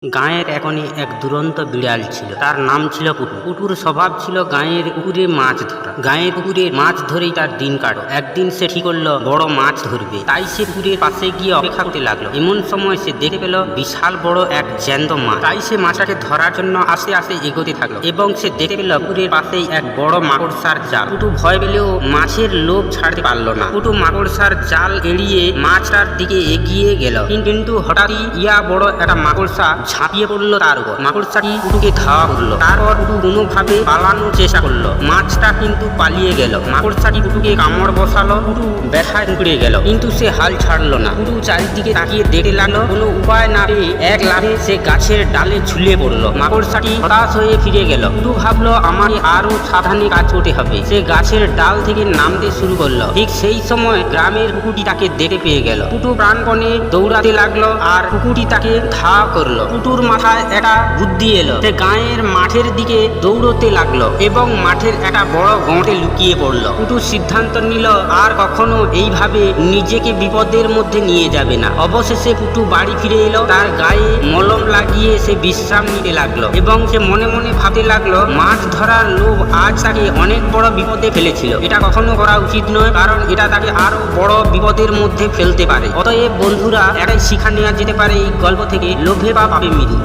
গাঁয়ের একনে এক দুরন্ত বিড়াল ছিল। তার নাম ছিল পুটু। পুটুর স্বভাব ছিল গাঁয়ের পুকুরে মাছ ধরা। গাঁয়ের পুকুরে মাছ ধরেই তার দিন কাটে। একদিন সে ঠিক করলো বড় মাছ ধরবে, তাই সে পুকুরের পাশে গিয়ে অপেক্ষা করতে লাগলো। এমন সময় সে দেখতে পেল বিশাল বড় এক জ্যান্ত মাছ। তাই সে মাছটাকে ধরার জন্য আস্তে আস্তে এগোতে থাকলো এবং সে দেখতে পেল পুকুরের পাশেই এক বড় মাকড়সার জাল। পুটু ভয় পেলেও মাছের লোভ ছাড়তে পারলো না। পুটু মাকড়সার জাল এড়িয়ে মাছটার দিকে এগিয়ে গেল, কিন্তু হঠাৎই বড় একটা মাকড়সা ঝাঁপিয়ে পড়লো তার উপর। মাকড়সাটি পুটুকে ধাওয়া করলো। তারপর পুটু কোনোভাবে পালানোর চেষ্টা করলো। মাছটা কিন্তু পালিয়ে গেল। মাকড়সাটি পুটুকে কামড় বসালো। পুটু ব্যথায় কুঁকড়ে গেল, কিন্তু সে হাল ছাড়লো না। পুটু চারিদিকে তাকিয়ে দেখতে লাগলো। কোনো উপায় না পেয়ে এক লাফে সে গাছের ডালে ঝুলে পড়লো। মাকড়সাটি হতাশ হয়ে ফিরে গেল। পুটু ভাবলো আমাকে আরো সাবধানে কাজ করতে হবে। সে গাছের ডাল থেকে নামতে শুরু করলো। ঠিক সেই সময় গ্রামের কুকুরটি তাকে দেখতে পেয়ে গেল। পুটু প্রাণপণে দৌড়াতে লাগলো আর কুকুরটি তাকে ধাওয়া করলো। পুটুর মাথায় একটা বুদ্ধি এলো। সে গায়ের মাঠের দিকে দৌড়তে লাগলো এবং মাঠের একটা বড় গর্তে লুকিয়ে পড়লো। পুটু সিদ্ধান্ত নিল আর কখনো এইভাবে নিজেকে বিপদের মধ্যে নিয়ে যাবে না। অবশেষে পুটু বাড়ি ফিরে এলো। তার গায়ে মলম লাগিয়ে সে বিশ্রাম নিতে লাগলো এবং সে মনে মনে ভাবতে লাগলো মাছ ধরার লোভ আজ তাকে অনেক বড় বিপদে ফেলেছিল। এটা কখনো করা উচিত নয়, কারণ এটা তাকে আরো বড় বিপদের মধ্যে ফেলতে পারে। অতএব বন্ধুরা, একটাই শিক্ষা নেওয়া যেতে পারে এই গল্প থেকে, লোভে বা পাপে মৃত্যু।